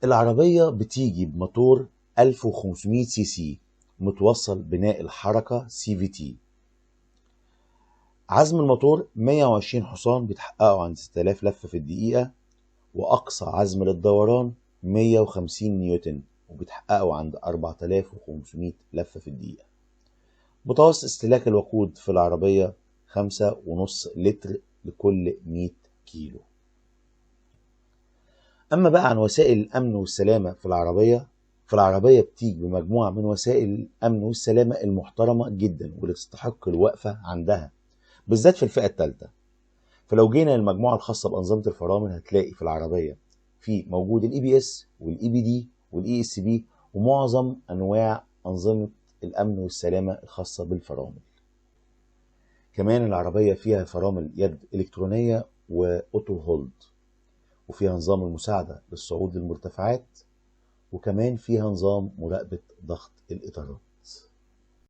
العربية بتيجي بموتور 1500 سي سي متوصل بناء الحركة CVT. عزم الموتور 120 حصان بيتحققوا عند 6000 لفة في الدقيقة، وأقصى عزم للدوران 150 نيوتن وبيتحققوا عند 4500 لفة في الدقيقة. متوسط استهلاك الوقود في العربية 5.5 لتر لكل 100 كيلو. أما بقى عن وسائل الأمن والسلامة في العربية بتيجي بمجموعة من وسائل الأمن والسلامة المحترمة جدا واللي تستحق الوقفة عندها، بالذات في الفئة الثالثة. فلو جينا للمجموعة الخاصة بأنظمة الفرامل، هتلاقي في العربية في موجود الABS والEBD والESB ومعظم أنواع أنظمة الأمن والسلامة الخاصة بالفرامل. كمان العربية فيها فرامل يد إلكترونية وأوتو هولد، وفيها نظام المساعدة للصعود للمرتفعات، وكمان فيها نظام مراقبة ضغط الإطارات.